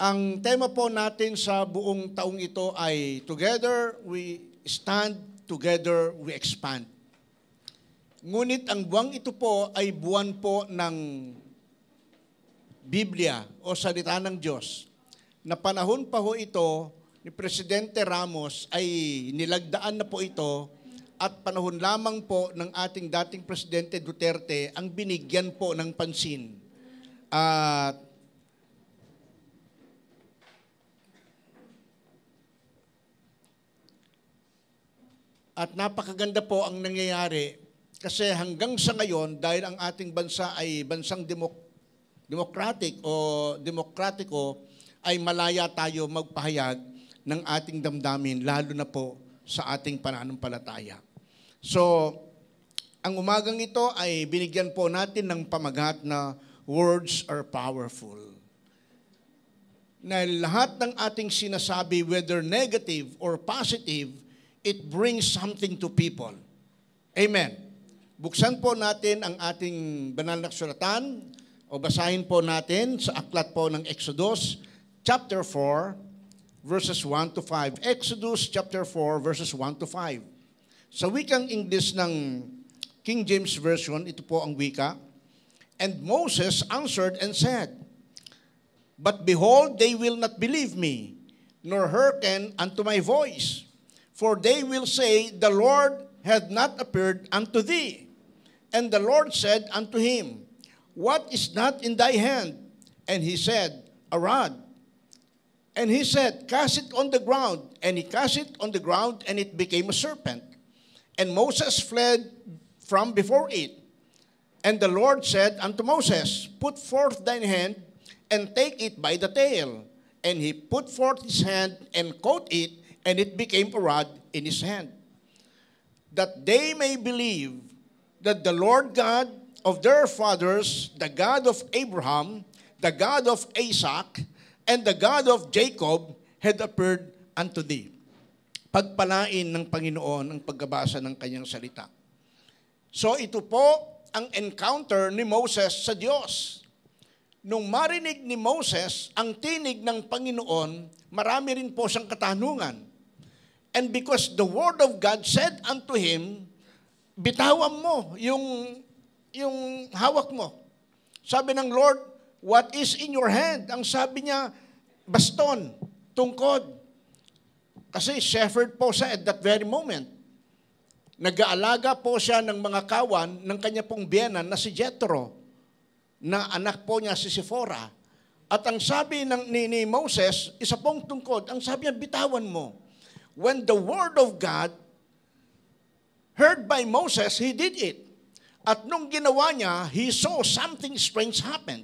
Ang tema po natin sa buong taong ito ay Together We Stand, Together We Expand. Ngunit ang buwang ito po ay buwan po ng Biblia o salita ng Diyos. Na panahon pa ho ito ni Presidente Ramos ay nilagdaan na po ito at panahon lamang po ng ating dating Presidente Duterte ang binigyan po ng pansin. At napakaganda po ang nangyayari kasi hanggang sa ngayon dahil ang ating bansa ay bansang democratic o demokratiko ay malaya tayo magpahayag ng ating damdamin lalo na po sa ating pananampalataya. So, ang umagang ito ay binigyan po natin ng pamagat na words are powerful. Na lahat ng ating sinasabi, whether negative or positive, it brings something to people. Amen. Buksan po natin ang ating banal na kasulatan o basahin po natin sa aklat po ng Exodus chapter 4 verses 1 to 5. Exodus chapter 4 verses 1 to 5. Sa wikang English ng King James Version, ito po ang wika. And Moses answered and said, But behold, they will not believe me, nor hearken unto my voice. For they will say, The Lord hath not appeared unto thee. And the Lord said unto him, What is that in thy hand? And he said, A rod. And he said, Cast it on the ground. And he cast it on the ground, and it became a serpent. And Moses fled from before it. And the Lord said unto Moses, Put forth thine hand, and take it by the tail. And he put forth his hand, and caught it, and it became a rod in his hand. That they may believe that the Lord God of their fathers, the God of Abraham, the God of Isaac, and the God of Jacob, had appeared unto thee. Pagpalain ng Panginoon ang pagbabasa ng kanyang salita. So ito po ang encounter ni Moses sa Diyos. Nung marinig ni Moses ang tinig ng Panginoon, marami rin po siyang katanungan. And because the word of God said unto him, bitawan mo yung hawak mo. Sabi ng Lord, what is in your hand? Ang sabi niya, baston, tungkod. Kasi shepherd po siya at that very moment. Nag-aalaga po siya ng mga kawan ng kanya pong biyenan na si Jethro, na anak po niya si Sephora. At ang sabi ni Moses, isa pong tungkod, ang sabi niya, bitawan mo. When the word of God heard by Moses, he did it. At nung ginawa niya, he saw something strange happen.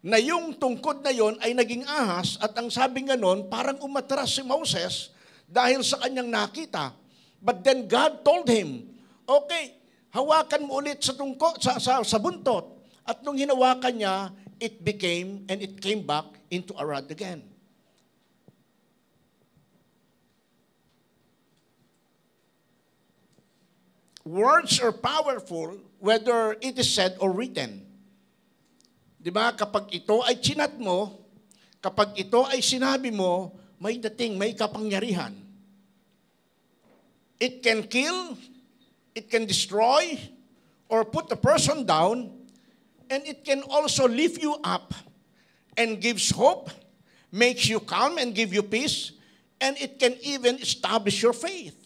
Na yung tungkod na yon ay naging ahas at ang sabi nga nun, parang umatras si Moses dahil sa kanyang nakita. But then God told him, okay, hawakan mo ulit sa tungkod, sa buntot. At nung hinawakan niya, it became and it came back into a rod again. Words are powerful whether it is said or written. Di ba? Kapag ito ay chinat mo, kapag ito ay sinabi mo, may dating, may kapangyarihan. It can kill, it can destroy, or put a person down, and it can also lift you up and gives hope, makes you calm and give you peace, and it can even establish your faith.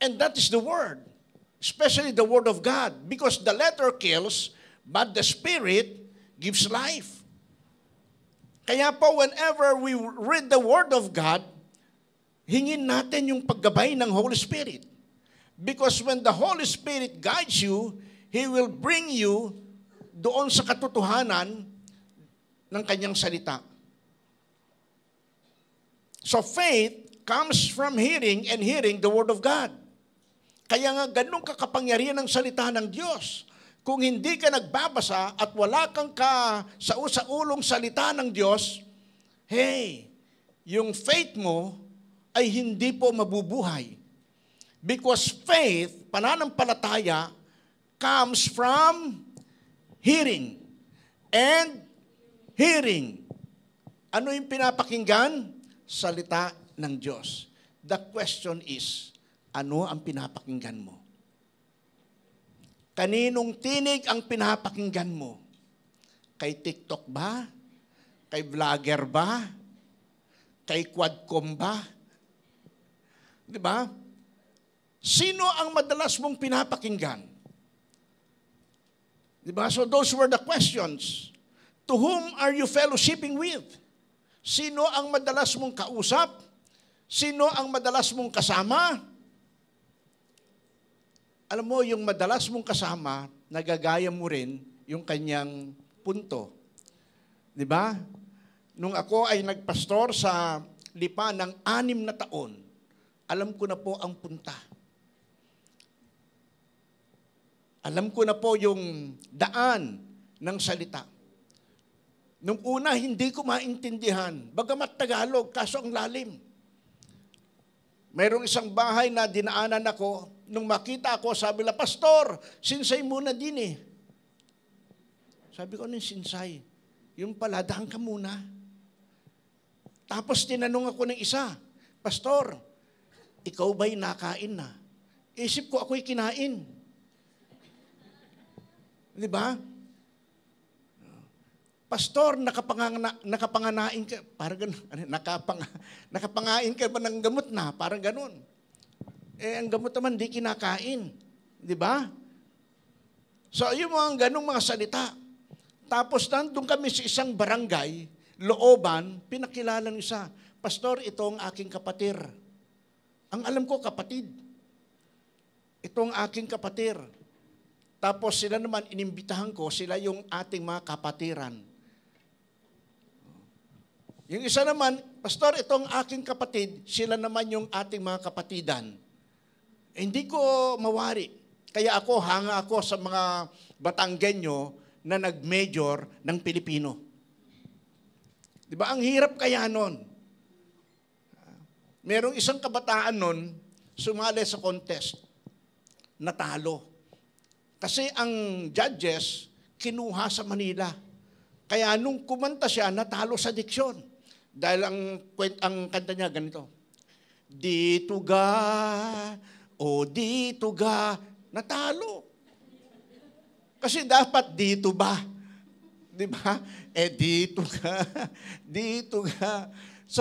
And that is the word, especially the word of God, because the letter kills, but the Spirit gives life. Kaya po, whenever we read the Word of God, hingin natin yung paggabay ng Holy Spirit. Because when the Holy Spirit guides you, He will bring you doon sa katotohanan ng kanyang salita. So faith comes from hearing and hearing the Word of God. Kaya nga ganun kakapangyarihan ng salita ng Diyos. Kung hindi ka nagbabasa at wala kang sa ulong salita ng Diyos, hey, yung faith mo ay hindi po mabubuhay. Because faith, pananampalataya, comes from hearing and hearing Ano yung pinapakinggan? Salita ng Diyos. The question is, ano ang pinapakinggan mo? Kaninong tinig ang pinapakinggan mo? Kay TikTok ba? Kay vlogger ba? Kay Quadcom ba? Di ba? Sino ang madalas mong pinapakinggan? Di ba? So those were the questions. To whom are you fellowshipping with? Sino ang madalas mong kausap? Sino ang madalas mong kasama? Alam mo, yung madalas mong kasama, nagagaya mo rin yung kanyang punto. Di ba? Nung ako ay nagpastor sa Lipa ng 6 na taon, alam ko na po ang punta. Alam ko na po yung daan ng salita. Nung una, hindi ko maintindihan. Bagamat Tagalog, kaso ang lalim. Mayroong isang bahay na dinaanan ako. Nung makita ako, sabi nila, Pastor, sinsay muna din eh. Sabi ko, ano yung sinsay? Yung pala, daan ka muna. Tapos tinanong ako ng isa, Pastor, ikaw ba'y nakain na? Isip ko, ako'y kinain. Di ba? Pastor, nakapanganain ka, parang gano'n, nakapangain ka ba ng gamot na? Parang gano'n. Eh, ang gamot naman, di kinakain. Di ba? So, yung mga ganong mga salita. Tapos, nandun kami sa isang barangay, looban, pinakilala ng isa, Pastor, ito ang aking kapatid. Ang alam ko, kapatid. Ito ang aking kapatid. Tapos sila naman, inimbitahan ko, sila yung ating mga kapatiran. Yung isa naman, Pastor, itong aking kapatid, sila naman yung ating mga kapatidan. Hindi ko mawari. Kaya ako, hanga ako sa mga Batanggenyo na nag-major ng Pilipino. Di ba? Ang hirap kaya nun. Merong isang kabataan nun, sumali sa contest, natalo. Kasi ang judges, kinuha sa Manila. Kaya nung kumanta siya, natalo sa diksyon. Dahil ang kanta niya ganito, dito ga, o dito ga, natalo. Kasi dapat dito ba? Di ba? Eh dito ga, dito ga. So,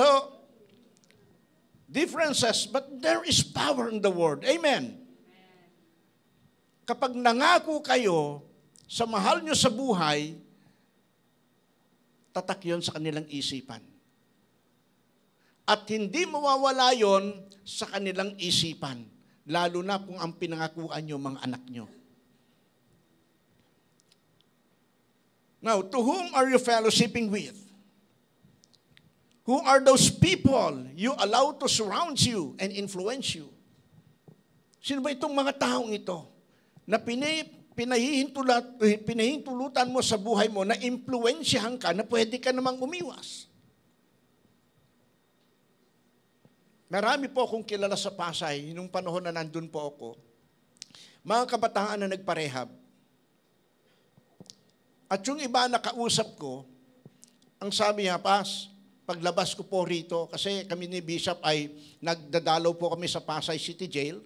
differences, but there is power in the word. Amen. Kapag nangako kayo sa mahal nyo sa buhay, tatak yun sa kanilang isipan. At hindi mawawala yon sa kanilang isipan, lalo na kung ang pinangakuan nyo mga anak nyo. Now, to whom are you fellowshipping with? Who are those people you allow to surround you and influence you? Sino ba itong mga taong ito? Na pinahihintulutan mo sa buhay mo na impluensyahan ka na pwede ka namang umiwas. Marami po akong kilala sa Pasay, nung panahon na nandun po ako, mga kabataan na nagparehab. At yung iba na kausap ko, ang sabi niya, paglabas ko po rito, kasi kami ni Bishop ay nagdadalaw po kami sa Pasay City Jail,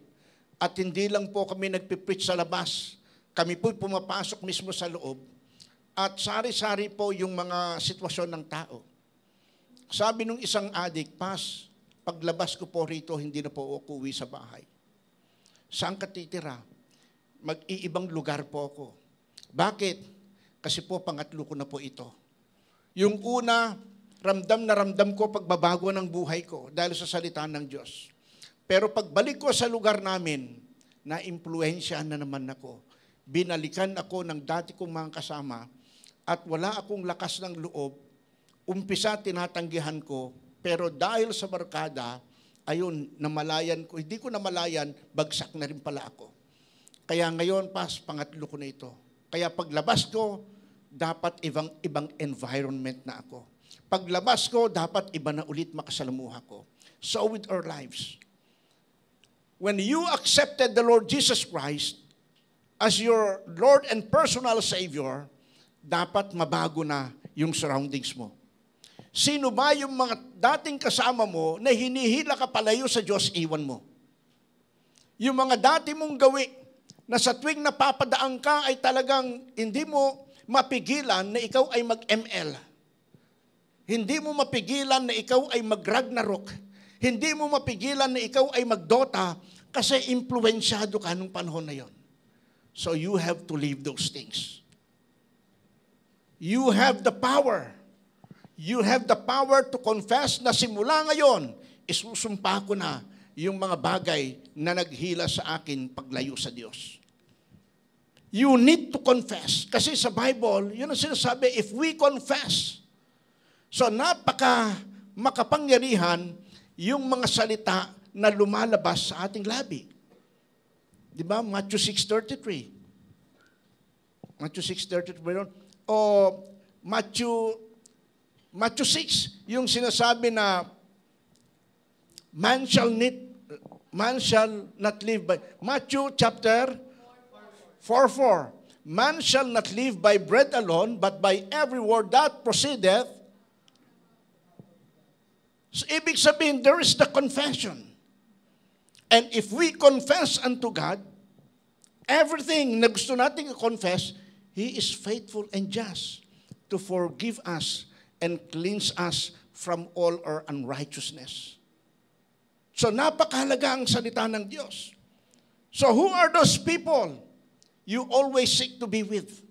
at hindi lang po kami nagpipreach sa labas. Kami po pumapasok mismo sa loob. At sari-sari po yung mga sitwasyon ng tao. Sabi nung isang adik, paglabas ko po rito, hindi na po ako uwi sa bahay. Saan ka titira? Mag-iibang lugar po ako. Bakit? Kasi po pangatlo ko na po ito. Yung una, ramdam na ramdam ko pagbabago ng buhay ko dahil sa salita ng Diyos. Pero pagbalik ko sa lugar namin, na-impluensyahan na naman ako. Binalikan ako ng dati kong mga kasama at wala akong lakas ng loob. Umpisa tinatanggihan ko, pero dahil sa barkada, ayun, namalayan ko. Hindi ko namalayan, bagsak na rin pala ako. Kaya ngayon, pangatlo ko na ito. Kaya paglabas ko, dapat ibang environment na ako. Paglabas ko, dapat iba na ulit makasalamuha ko. So with our lives, when you accepted the Lord Jesus Christ as your Lord and personal Savior, dapat mabago na yung surroundings mo. Sino ba yung mga dating kasama mo na hinihila ka palayo sa Diyos, iwan mo? Yung mga dati mong gawi na sa tuwing napapadaan ka ay talagang hindi mo mapigilan na ikaw ay mag-ML. Hindi mo mapigilan na ikaw ay mag-Ragnarok. Hindi mo mapigilan na ikaw ay mag-Dota kasi impluensyado ka nung panahon na yon. So you have to leave those things. You have the power. You have the power to confess na simula ngayon, isusumpa ko na yung mga bagay na naghila sa akin paglayo sa Diyos. You need to confess. Kasi sa Bible, yun ang sinasabi, if we confess. So makapangyarihan yung mga salita na lumalabas sa ating labi. Di ba? Matthew 6:33. Matthew 6:33. O Matthew 6, yung sinasabi na man shall not live by... Matthew chapter 4:4. Man shall not live by bread alone, but by every word that proceedeth. So, ibig sabihin, there is the confession. And if we confess unto God, everything na gusto nating i-confess, He is faithful and just to forgive us and cleanse us from all our unrighteousness. So napakahalaga ang salita ng Diyos. So who are those people you always seek to be with?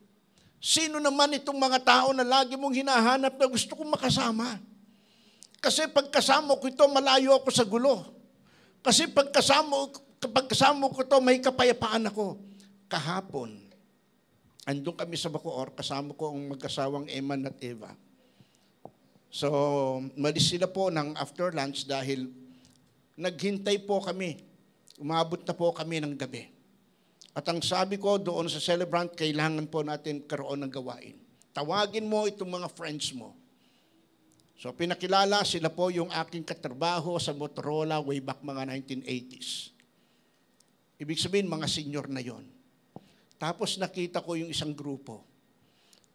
Sino naman itong mga tao na lagi mong hinahanap na gusto kong makasama? Kasi pagkasama ko ito, malayo ako sa gulo. Kasi pagkasama ko ito, may kapayapaan ako. Kahapon, andun kami sa Bacoor, kasama ko ang mag-asawang Eman at Eva. So, malis sila po ng after lunch dahil naghintay po kami. Umabot na po kami ng gabi. At ang sabi ko doon sa celebrant, kailangan po natin karoon ng gawain. Tawagin mo itong mga friends mo. So, pinakilala sila po yung aking katrabaho sa Motorola way back mga 1980s. Ibig sabihin, mga senior na yon. Tapos nakita ko yung isang grupo.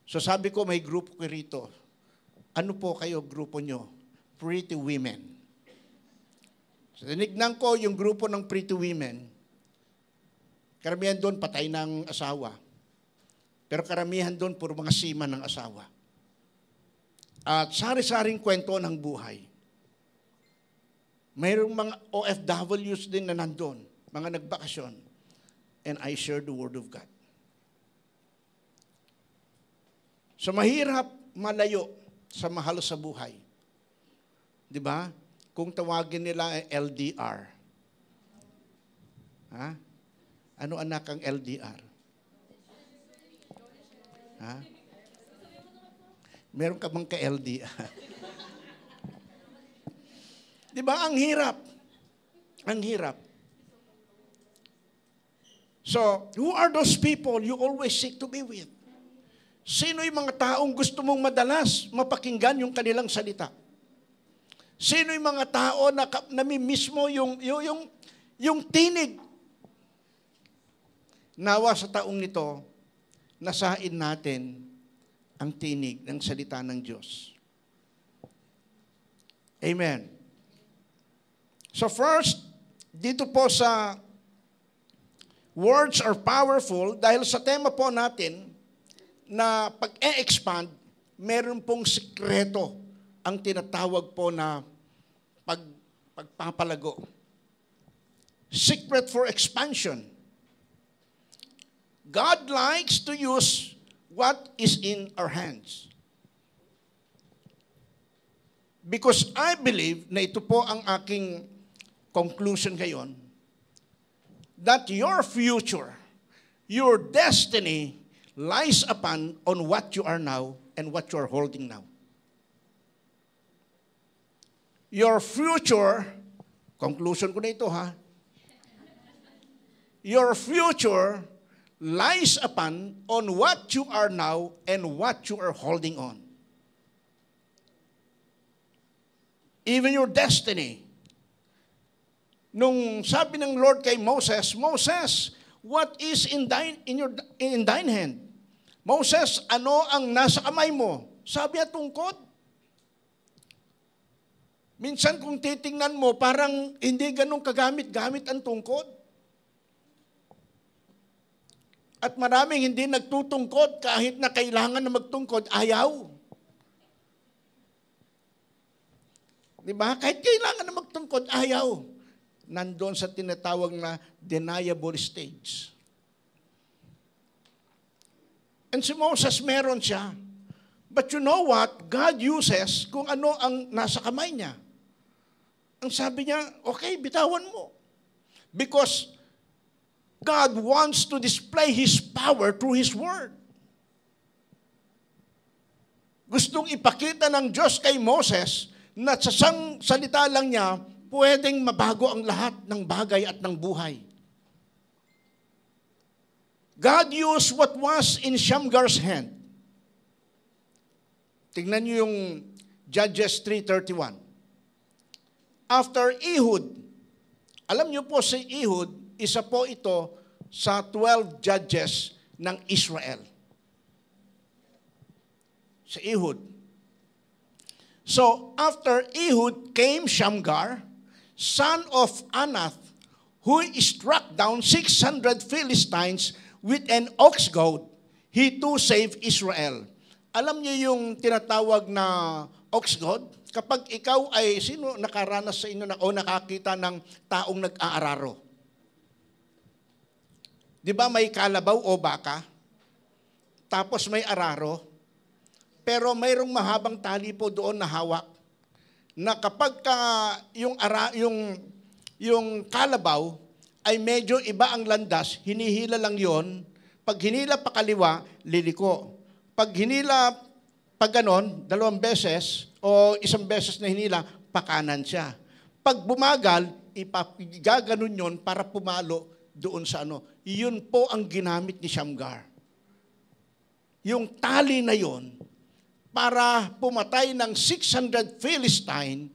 So sabi ko, may grupo ko rito. Ano po kayo, grupo nyo? Pretty Women. So tinignan ko yung grupo ng Pretty Women. Karamihan doon, patay ng asawa. Pero karamihan doon, puro mga sima ng asawa. At sari-saring kwento ng buhay. Mayroong mga OFWs din na nandun, mga nagbakasyon. And I share the Word of God. So mahirap malayo sa mahal sa buhay. Di ba? Kung tawagin nila ay LDR. Ha? Ano anak ang LDR? Ha? Meron ka bang ka-LDR? Di ba? Ang hirap. Ang hirap. So, who are those people you always seek to be with? Sino yung mga taong gusto mong madalas mapakinggan yung kanilang salita? Sino yung mga tao na nami-miss mo yung tinig? Nawa sa taong nito, nasain natin ang tinig ng salita ng Diyos. Amen. So first, dito po sa words are powerful, dahil sa tema po natin na pag-e-expand, meron pong sikreto ang tinatawag po na pagpapalago. Secret for expansion. God likes to use what is in our hands. Because I believe na ito po ang aking conclusion ngayon, that your future, your destiny, lies upon on what you are now and what you are holding now. Your future, conclusion ko na ito ha, your future lies upon on what you are now and what you are holding on. Even your destiny. Nung sabi ng Lord kay Moses, Moses, what is in thine hand? Moses, ano ang nasa kamay mo? Sabi niya, tungkod. Minsan kung titingnan mo, parang hindi ganun kagamit-gamit ang tungkod. At maraming hindi nagtutungkod kahit na kailangan na magtungkod, ayaw. Di ba? Kahit kailangan na magtungkod, ayaw. Nandun sa tinatawag na deniable stage. And si Moses, meron siya. But you know what? God uses kung ano ang nasa kamay niya. Ang sabi niya, okay, bitawan mo. Because God wants to display His power through His Word. Gustong ipakita ng Diyos kay Moses na sa isang salita lang niya, pwedeng mabago ang lahat ng bagay at ng buhay. God used what was in Shamgar's hand. Tingnan niyo yung Judges 3:31. After Ehud, alam niyo po si Ehud, isa po ito sa 12 judges ng Israel. Si Ehud. So, after Ehud came Shamgar, son of Anath, who struck down 600 Philistines with an ox goad. He too saved Israel. Alam niyo yung tinatawag na ox goad? Kapag ikaw ay, sino nakaranas sa inyo o nakakita ng taong nag-aararo? Di ba may kalabaw o baka? Tapos may araro? Pero mayroong mahabang tali po doon na hawak. Na kapag yung kalabaw ay medyo iba ang landas, hinihila lang yon. Pag hinila pa kaliwa, liliko. Pag hinila pag ganon, 2 beses o 1 beses na hinila, pakanan siya. Pag bumagal, gaganon yon para pumalo doon sa ano. Yun po ang ginamit ni Shamgar. Yung tali na yon, para pumatay ng 600 Philistine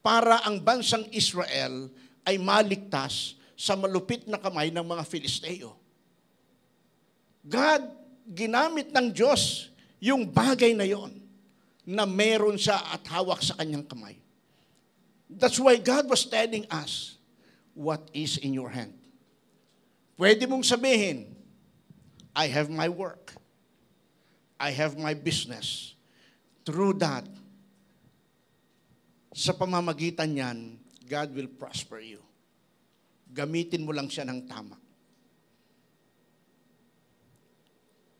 para ang bansang Israel ay maligtas sa malupit na kamay ng mga Filisteo. God, ginamit ng Diyos yung bagay na yon na meron siya at hawak sa kanyang kamay. That's why God was telling us what is in your hand. Pwede mong sabihin, I have my work. I have my business. Through that, sa pamamagitan niyan, God will prosper you. Gamitin mo lang siya ng tama.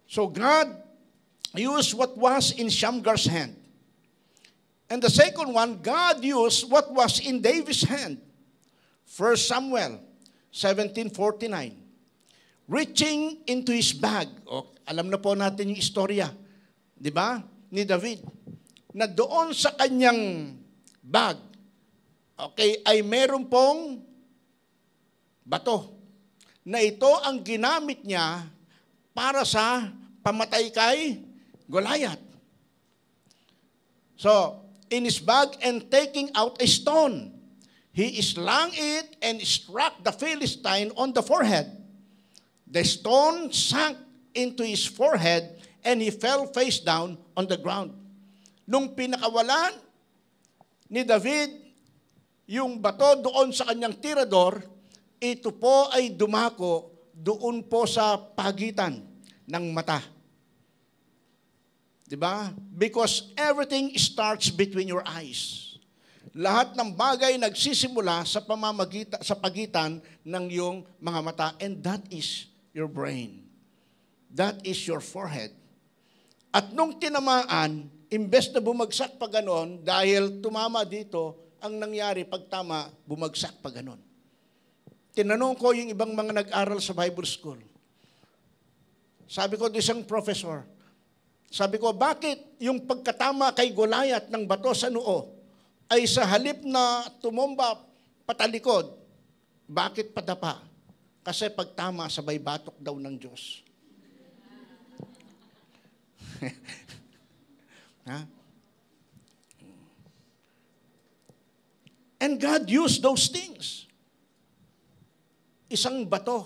So God used what was in Shamgar's hand. And the second one, God used what was in David's hand. 1 Samuel 17:49. Reaching into his bag. Alam na po natin yung istorya. Di ba? Ni David. Na doon sa kanyang bag, ay meron pong bato. Na ito ang ginamit niya para sa pamatay kay Goliath. So, in his bag and taking out a stone, he slung it and struck the Philistine on the forehead. The stone sank into his forehead and he fell face down on the ground. Nung pinakawalan ni David yung bato doon sa kanyang tirador, ito po ay dumako doon po sa pagitan ng mata. Diba? Because everything starts between your eyes. Lahat ng bagay nagsisimula sa pagitan ng iyong mga mata, and that is your brain. That is your forehead. At nung tinamaan, imbes na bumagsak pa ganon, dahil tumama dito, ang nangyari pagtama, bumagsak pa ganon. Tinanong ko yung ibang mga nag-aral sa Bible School. Sabi ko, isang professor, sabi ko, bakit yung pagkatama kay Goliath ng bato sa noo ay sa halip na tumumba patalikod, bakit padapa? Kasi pagtama, sabay batok daw ng Diyos. Ha? And God used those things. Isang bato.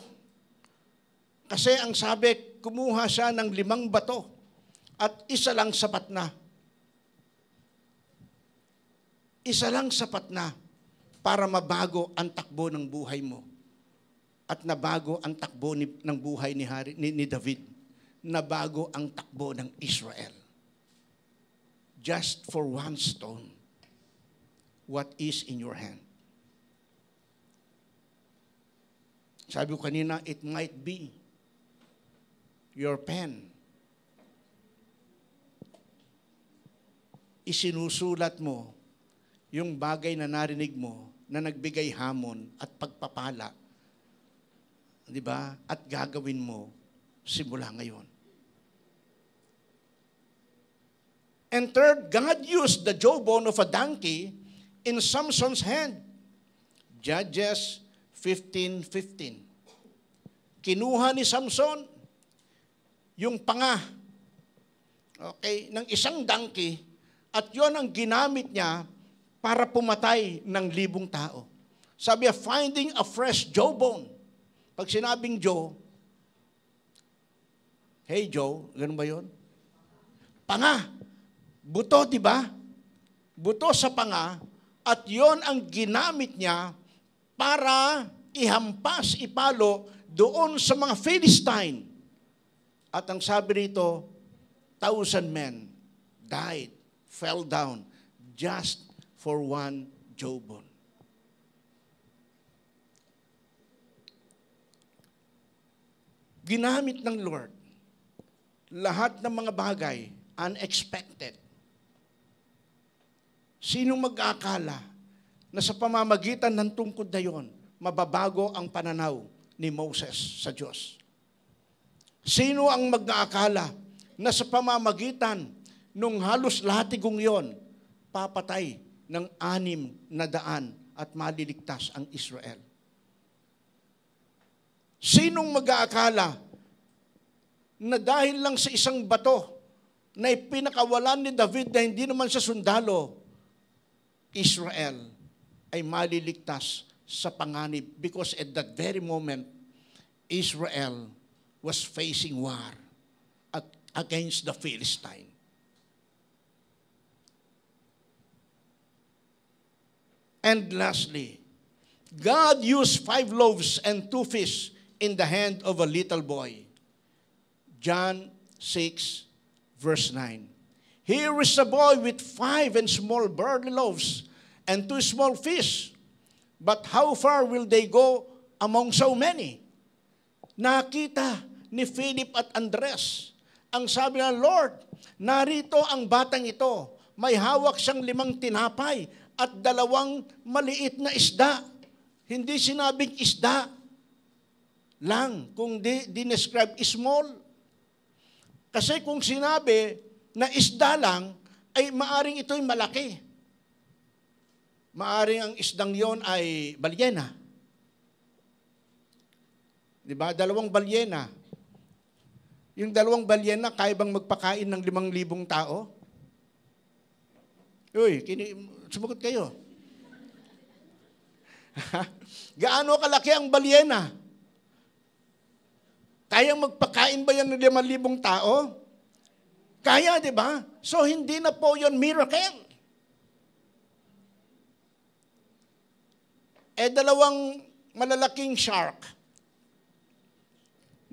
Kasi ang sabi, kumuha siya ng 5 bato. At isa lang sapat na. Isa lang sapat na para mabago ang takbo ng buhay mo. At nabago ang takbo ng buhay ni David. Nabago ang takbo ng Israel. Just for one stone. What is in your hand? Sabi ko kanina, it might be your pen. Isinusulat mo yung bagay na narinig mo na nagbigay hamon at pagpapala. Di ba? At gagawin mo simula ngayon. And third, God used the jawbone of a donkey in Samson's hand. Judges 15:15. Kinuha ni Samson yung panga, okay, ng isang donkey at yon ang ginamit niya para pumatay ng 1,000 tao. Sabi niya, finding a fresh jawbone. Pag sinabing Joe, hey Joe, ganun ba yun? Panga. Buto, di ba? Buto sa panga, at yon ang ginamit niya para ihampas, ipalo doon sa mga Philistine. At ang sabi rito, 1,000 men died, fell down, just for one jawbone. Ginamit ng Lord lahat ng mga bagay, unexpected. Sinong mag-aakala na sa pamamagitan ng tungkod na yon, mababago ang pananaw ni Moses sa Diyos? Sino ang mag-aakala na sa pamamagitan nung halos lahatigong yon, papatay ng 600 at maliligtas ang Israel? Sinong mag-aakala na dahil lang sa isang bato na ipinakawalan ni David na hindi naman siya sundalo, Israel ay maliligtas sa panganib, because at that very moment, Israel was facing war against the Philistine. And lastly, God used 5 loaves and 2 fish in the hand of a little boy. John 6, verse 9. Here is a boy with 5 and small barley loaves and 2 small fish. But how far will they go among so many? Nakita ni Philip at Andres. Ang sabi ng Lord, narito ang batang ito. May hawak siyang 5 tinapay at 2 maliit na isda. Hindi sinabing isda lang, kung dinescribe small. Kasi kung sinabi na isda lang, ay maaring ito'y malaki. Maaring ang isdang yon ay balyena. Di ba? 2 balyena. Yung 2 balyena, kaya bang magpakain ng 5,000 tao? Uy, sumagot kayo. Gaano kalaki ang balyena? Kayang magpakain ba yan ng 5,000 tao? Kaya, di ba? So, hindi na po yun miracle. 2 malalaking shark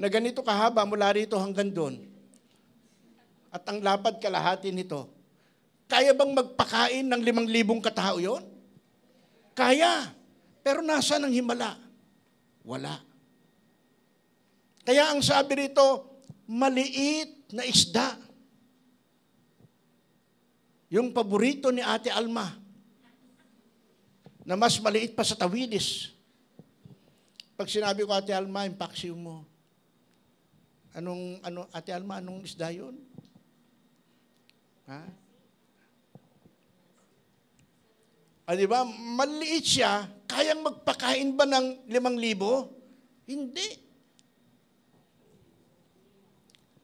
na ganito kahaba mula rito hanggang doon. At ang lapad kalahati nito. Kaya bang magpakain ng 5,000 katao yon? Kaya. Pero nasa ng himala? Wala. Kaya ang sabi rito, maliit na isda. Yung paborito ni Ate Alma, na mas maliit pa sa tawilis. Pag sinabi ko, Ate Alma, yung paksiw mo. Ate Alma, anong isda yun? Ha? Di ba? Maliit siya, kayang magpakain ba ng 5,000? Hindi.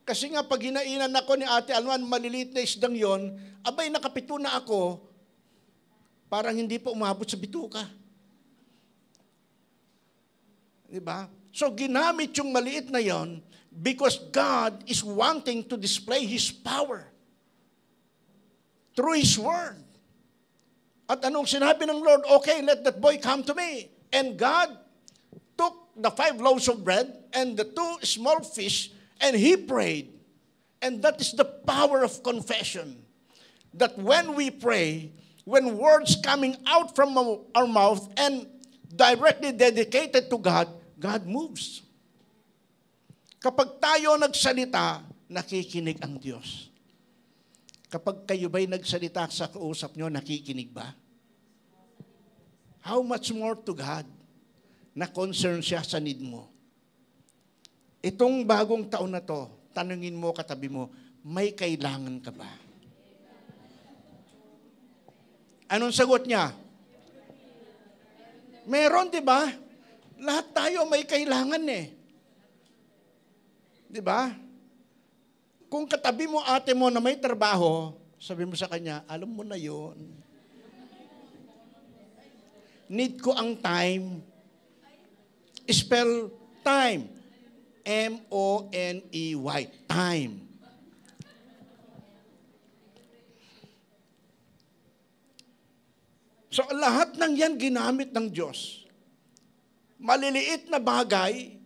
Kasi nga, pag hinainan ako ni Ate Alma, maliliit na isdang yon, abay, nakapito na ako, parang hindi pa umabot sa bituka. Diba? So, ginamit yung maliit na yon because God is wanting to display His power through His Word. At anong sinabi ng Lord? Okay, let that boy come to me. And God took the 5 loaves of bread and the 2 small fish, and He prayed. And that is the power of confession. That when we pray, when words coming out from our mouth and directly dedicated to God, God moves. Kapag tayo nagsalita, nakikinig ang Diyos. Kapag kayo ba'y nagsalita sa kausap nyo, nakikinig ba? How much more to God na concern siya sa need mo? Itong bagong taon na to, tanungin mo katabi mo, may kailangan ka ba? Anong sagot niya? Meron, di ba? Lahat tayo may kailangan eh. Di ba? Kung katabi mo ate mo na may trabaho, sabi mo sa kanya, alam mo na yon. Need ko ang time. Spell time. M-O-N-E-Y. Time. So lahat ng yan ginamit ng Diyos. Maliliit na bagay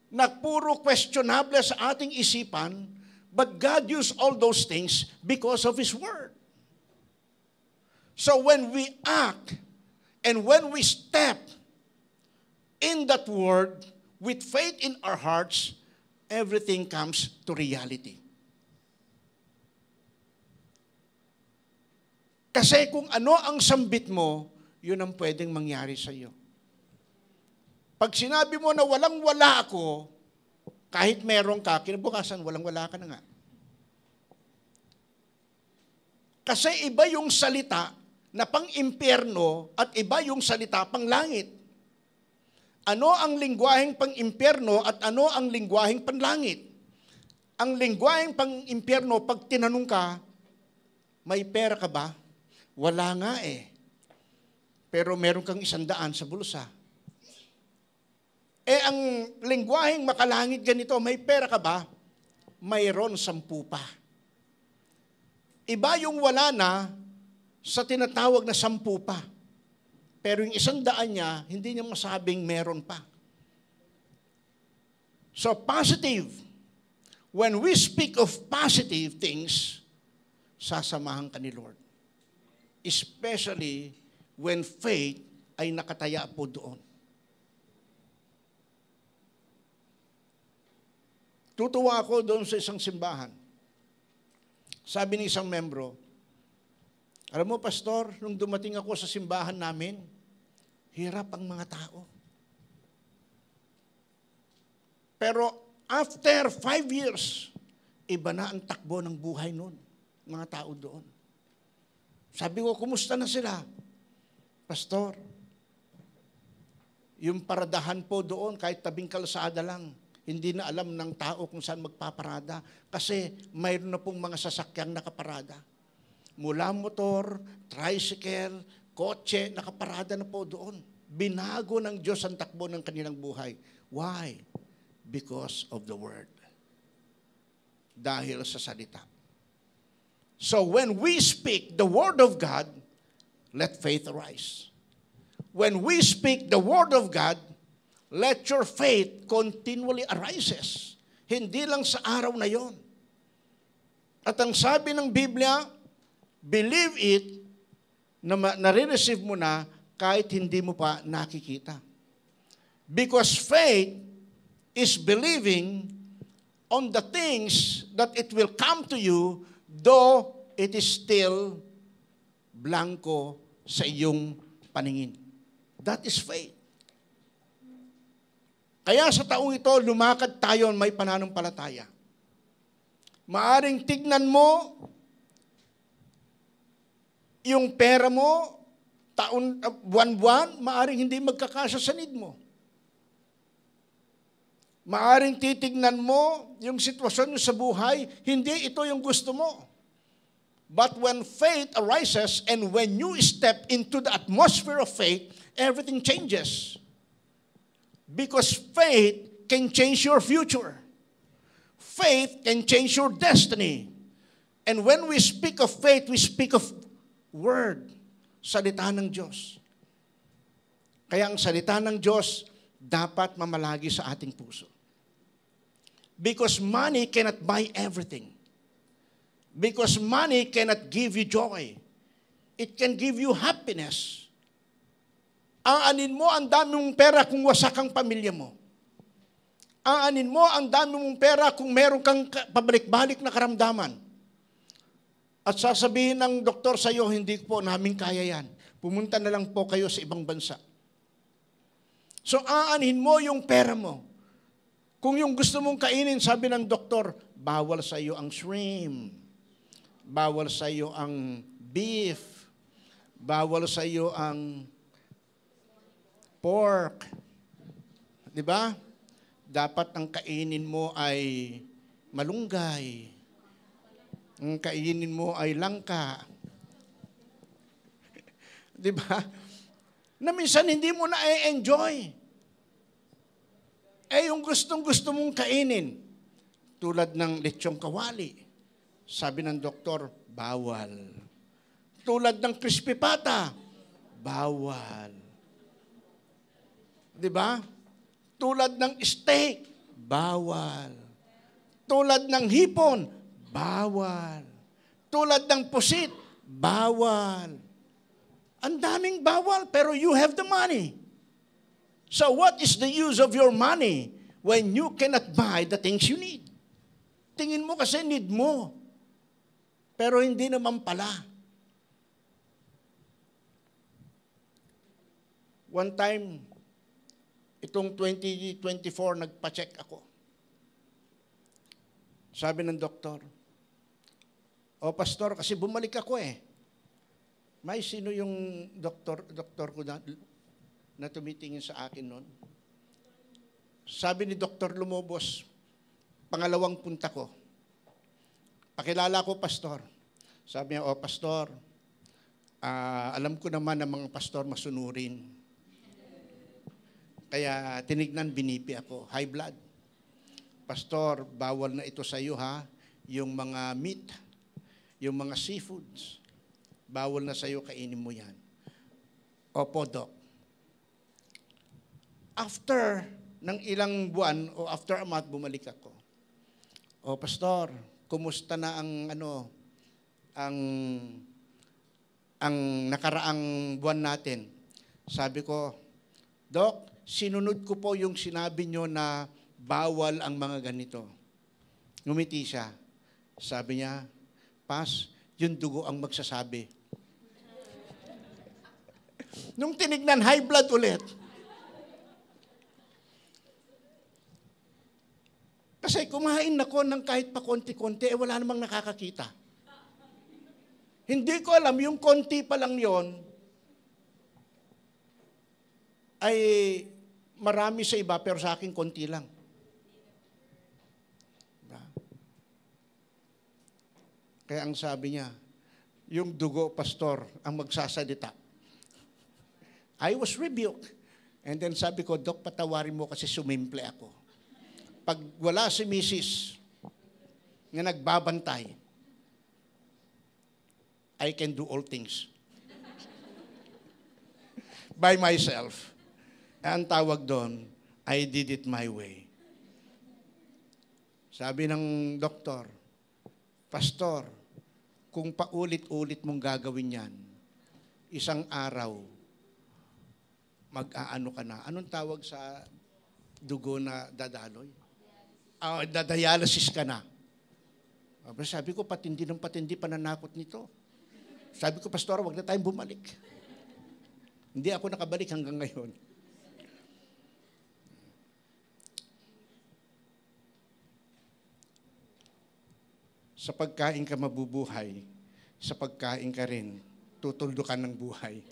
na puro questionable sa ating isipan, but God used all those things because of His Word. So when we act and when we step in that Word with faith in our hearts, everything comes to reality. Kasi kung ano ang sambit mo, yun ang pwedeng mangyari sa iyo. Pag sinabi mo na walang-wala ako, kahit meron ka, kinabukasan, walang-wala ka na nga. Kasi iba yung salita na pang-impyerno at iba yung salita pang-langit. Ano ang lingwaheng pang-impyerno at ano ang lingwaheng panlangit? Ang lingwaheng pang-impyerno, pag tinanong ka, may pera ka ba? Wala nga eh. Pero meron kang 100 sa bulsa. Eh ang lingwaheng makalangit ganito, may pera ka ba? Mayroon 10 pa. Iba yung wala na sa tinatawag na 10 pa. Pero yung 100 niya, hindi niya masabing meron pa. So positive. When we speak of positive things, sasamahan ka ni Lord. Especially when faith ay nakataya po doon. Tutuwa ako doon sa isang simbahan. Sabi ng isang membro, alam mo, Pastor, nung dumating ako sa simbahan namin, hirap ang mga tao. Pero after 5 years, iba na ang takbo ng buhay noon, mga tao doon. Sabi ko, kumusta na sila? Pastor, yung paradahan po doon, kahit tabing kalsada lang, hindi na alam ng tao kung saan magpaparada. Kasi mayroon na pong mga sasakyang nakaparada. Mula motor, tricycle, kotse, nakaparada na po doon. Binago ng Diyos ang takbo ng kanilang buhay. Why? Because of the Word. Dahil sa salita. So when we speak the Word of God, let faith arise. When we speak the Word of God, let your faith continually arises. Hindi lang sa araw na yon. At ang sabi ng Biblia, believe it, na nare-receive mo na kahit hindi mo pa nakikita. Because faith is believing on the things that it will come to you, though it is still blanco sa iyong paningin. That is faith. Kaya sa taong ito, lumakad tayo may pananampalataya. Maaring tignan mo yung pera mo, buwan-buwan, maaring hindi magkakasya sa need mo. Maaring titignan mo yung sitwasyon mo sa buhay, hindi ito yung gusto mo. But when faith arises and when you step into the atmosphere of faith, everything changes. Because faith can change your future. Faith can change your destiny. And when we speak of faith, we speak of Word. salita ng Diyos. Kaya ang salita ng Diyos dapat mamalagi sa ating puso. Because money cannot buy everything. Because money cannot give you joy. It can give you happiness. Aanin mo ang dami mong pera kung wasak ang pamilya mo. Aanin mo ang dami mong pera kung meron kang pabalik-balik na karamdaman. At sasabihin ng doktor sa iyo, hindi po namin kaya yan. Pumunta na lang po kayo sa ibang bansa. So aanin mo yung pera mo. Kung yung gusto mong kainin, sabi ng doktor, bawal sa iyo ang shrimp. Bawal sa iyo ang beef. Bawal sa iyo ang pork. Di ba? Dapat ang kainin mo ay malunggay. Ang kainin mo ay langka. Di ba? Na minsan hindi mo na enjoy. Yung gustong-gusto mong kainin, tulad ng lechong kawali, sabi ng doktor, bawal. Tulad ng crispy pata, bawal. Di ba? Tulad ng steak, bawal. Tulad ng hipon, bawal. Tulad ng pusit, bawal. Ang daming bawal, pero you have the money. So what is the use of your money when you cannot buy the things you need? Tingin mo kasi need mo. Pero hindi naman pala. One time, itong 2024, nagpa-check ako. Sabi ng doktor, pastor, kasi bumalik ako eh. May sino yung doktor ko na tumitingin sa akin noon? Sabi ni Dr. Lumobos, pangalawang punta ko. Pakilala ko, pastor. Sabi niya, pastor, alam ko naman na mga pastor masunurin. Kaya tinignan, binipi ako. High blood. Pastor, bawal na ito sa iyo ha. Yung mga meat, yung mga seafoods, bawal na sa iyo, kainin mo yan. Opo, Doc. After ng ilang buwan o after a month, bumalik ako. Pastor, kumusta na ang nakaraang buwan natin? Sabi ko, Doc, sinunod ko po yung sinabi nyo na bawal ang mga ganito. Ngumiti siya. Sabi niya, Pas, yung dugo ang magsasabi. Nung tinignan, high blood ulit. Kasi kumain ako ng kahit pa konti-konti, wala namang nakakakita. Hindi ko alam, yung konti pa lang yon ay marami sa iba, pero sa akin konti lang. Kaya ang sabi niya, yung dugo, pastor, ang magsasalita. I was rebuked. And then sabi ko, Dok, patawarin mo kasi sumimple ako. Pag wala si Mrs. na nagbabantay, I can do all things. By myself. Ang tawag doon, I did it my way. Sabi ng doktor, Pastor, kung paulit-ulit mong gagawin yan, isang araw, mag-aano ka na. Anong tawag sa dugo na dadaloy? Dadialysis ka na. Sabi ko, patindi ng patindi pananakot nito. Sabi ko, Pastor, wag na tayong bumalik. Hindi ako nakabalik hanggang ngayon. Sa pagkain ka mabubuhay, sa pagkain ka rin, tutuldukan ng buhay.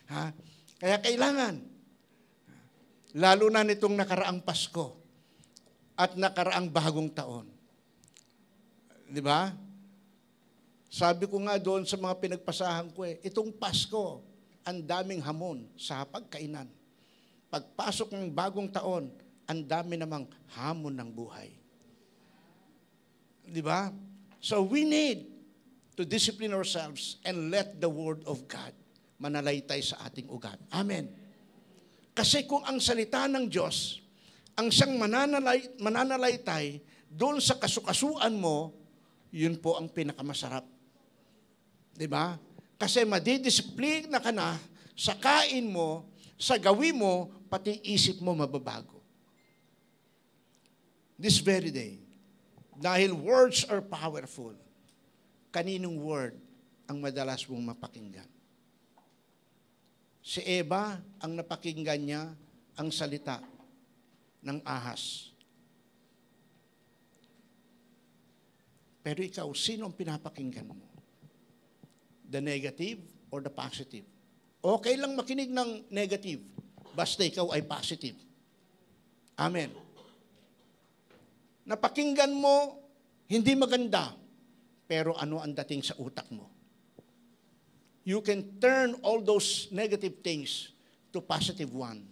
Ha? Kaya kailangan, lalo na nitong nakaraang Pasko, at nakaraang bagong taon. Di ba? Sabi ko nga doon sa mga pinagpasahan ko itong Pasko, ang daming hamon sa pagkainan. Pagpasok ng bagong taon, ang dami namang hamon ng buhay. Di ba? So we need to discipline ourselves and let the Word of God manalaitay sa ating ugat. Amen. Kasi kung ang salita ng Diyos, ang siyang mananalaytay, doon sa kasukasuan mo, yun po ang pinakamasarap. Diba? Kasi madidisiplina ka na sa kain mo, sa gawin mo, pati isip mo mababago. This very day, dahil words are powerful, kaninong word ang madalas mong mapakinggan? Si Eva, ang napakinggan niya, ang salita ng ahas. Pero ikaw, sino ang pinapakinggan mo? The negative or the positive? Okay lang makinig ng negative, basta ikaw ay positive. Amen. Napakinggan mo, hindi maganda, pero ano ang dating sa utak mo? You can turn all those negative things to positive one.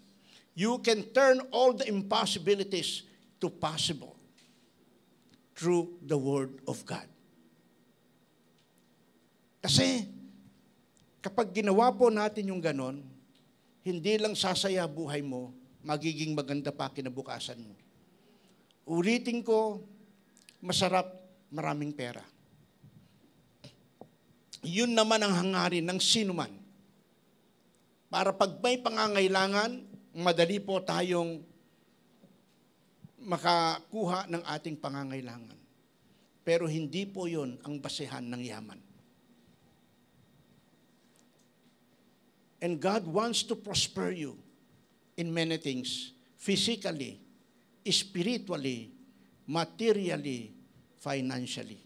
You can turn all the impossibilities to possible through the Word of God. Kasi, kapag ginawa po natin yung ganon, hindi lang sasaya buhay mo, magiging maganda pa kinabukasan mo. Ulitin ko, masarap, maraming pera. Yun naman ang hangarin ng sinuman. Para pag may pangangailangan, madali po tayong makakuha ng ating pangangailangan. Pero hindi po yun ang basehan ng yaman. And God wants to prosper you in many things, physically, spiritually, materially, financially.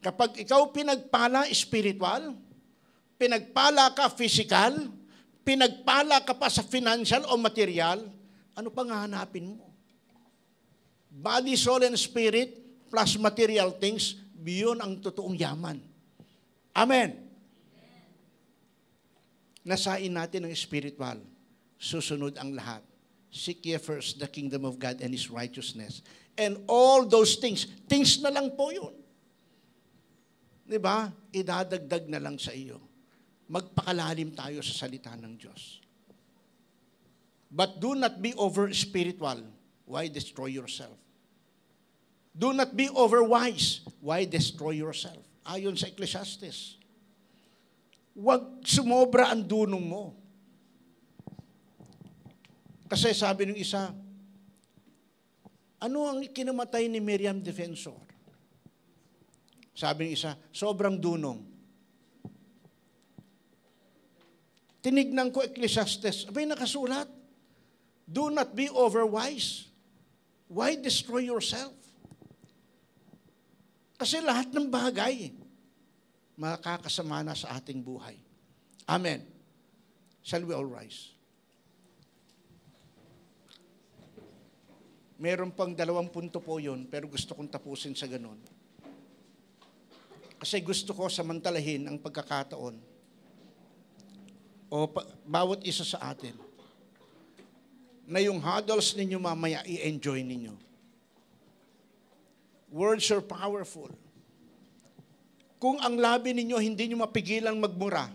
Kapag ikaw pinagpala spiritual, pinagpala ka physical, pinagpala ka pa sa financial o material, ano pang hahanapin mo? Body, soul, and spirit plus material things, yun ang totoong yaman. Amen. Nasain natin ang spiritual. Susunod ang lahat. Seek ye first the kingdom of God and His righteousness. And all those things na lang po yun. Diba? Idadagdag na lang sa iyo. Magpakalalim tayo sa salita ng Diyos. But do not be over-spiritual. Why destroy yourself? Do not be over-wise. Why destroy yourself? Ayon sa Ecclesiastes. Huwag sumobra ang dunong mo. Kasi sabi ng isa, ano ang kinamatay ni Miriam Defensor? Sabi ng isa, sobrang dunong. Tinignan ko Ecclesiastes, abay nakasulat, do not be overwise. Why destroy yourself? Kasi lahat ng bagay, makakasama na sa ating buhay. Amen. Shall we all rise? Meron pang 2 punto po yun, pero gusto kong tapusin sa ganun. Kasi gusto ko samantalahin ang pagkakataon o bawat isa sa atin na yung huddles ninyo mamaya i-enjoy ninyo. Words are powerful. Kung ang labi ninyo hindi nyo mapigilang magmura,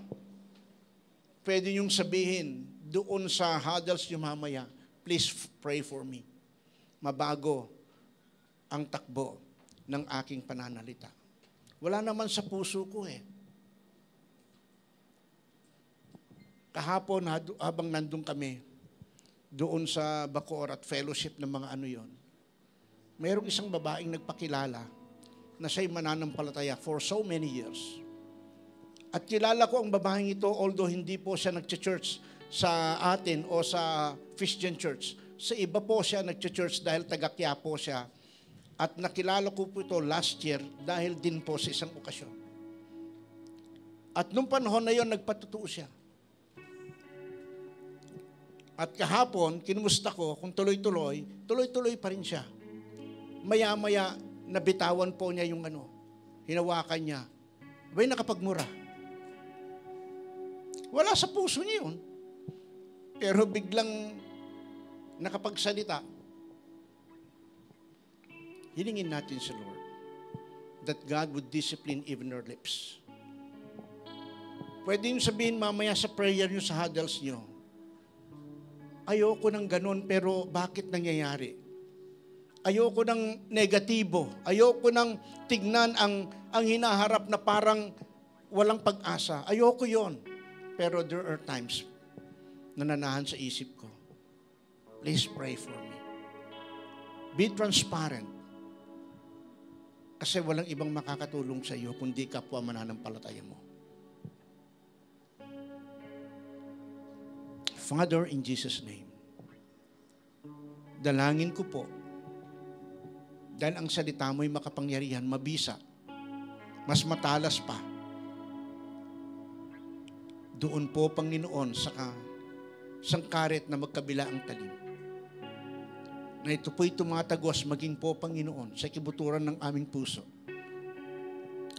pwede nyong sabihin doon sa huddles nyo mamaya, please pray for me. Mabago ang takbo ng aking pananalita. Wala naman sa puso ko eh. Kahapon, habang nandun kami, doon sa Bacoor at fellowship ng mga ano yon, mayroong isang babaeng nagpakilala na siya'y mananampalataya for so many years. At kilala ko ang babaeng ito, although hindi po siya nag-church sa atin o sa Christian Church. Sa iba po siya nag-church dahil taga-Quiapo siya. At nakilala ko po ito last year dahil din po sa isang okasyon. At nung panahon na yon, nagpatutuo siya. At kahapon, kinumusta ko kung tuloy-tuloy, tuloy-tuloy pa rin siya. Maya-maya, nabitawan po niya yung hinawakan niya. Abay, nakapagmura. Wala sa puso niya yun. Pero biglang nakapagsalita. Hilingin natin sa Lord that God would discipline even our lips. Pwede nyo sabihin mamaya sa prayer nyo, sa huddles nyo, ayoko ng ganun, pero bakit nangyayari? Ayoko ng negatibo. Ayoko ng tignan ang hinaharap na parang walang pag-asa. Ayoko yon. Pero there are times na nanahan sa isip ko, please pray for me. Be transparent. Kasi walang ibang makakatulong sa iyo kundi kapwa mananampalataya mo. Father, in Jesus' name, dalangin ko po, dahil ang salita mo'y makapangyarihan, mabisa, mas matalas pa. Doon po, Panginoon, sa sangkaret na magkabila ang talim. Na ito po'y tumatagos maging po, Panginoon, sa kibuturan ng aming puso.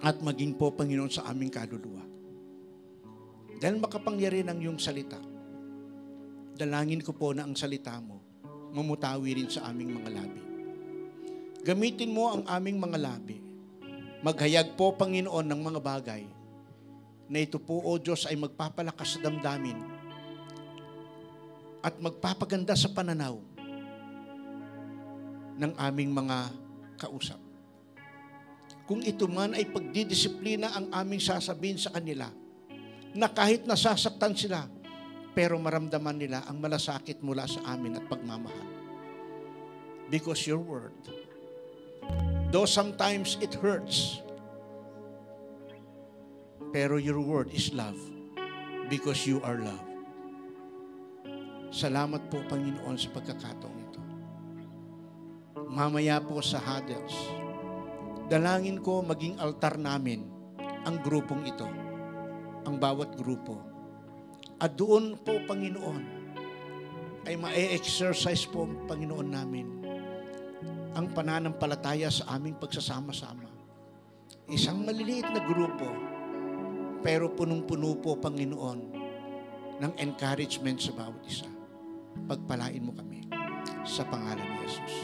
At maging po, Panginoon, sa aming kaluluwa. Dahil makapangyarihan ang iyong salita, dalangin ko po na ang salita mo mamutawi rin sa aming mga labi. Gamitin mo ang aming mga labi. Maghayag po, Panginoon, ng mga bagay na ito po, O Diyos, ay magpapalakas sa damdamin at magpapaganda sa pananaw ng aming mga kausap. Kung ito man ay pagdidisiplina ang aming sasabihin sa kanila, na kahit nasasaktan sila, pero maramdaman nila ang malasakit mula sa amin at pagmamahal. Because your word, though sometimes it hurts, pero your word is love because you are love. Salamat po, Panginoon, sa pagkakataong ito. Mamaya po sa huddles, dalangin ko maging altar namin ang grupong ito, ang bawat grupo. At doon po, Panginoon, ay ma-exercise po, Panginoon namin, ang pananampalataya sa aming pagsasama-sama. Isang maliliit na grupo, pero punong-puno po, Panginoon, ng encouragement sa bawat isa. Pagpalain mo kami sa pangalan ni Jesus.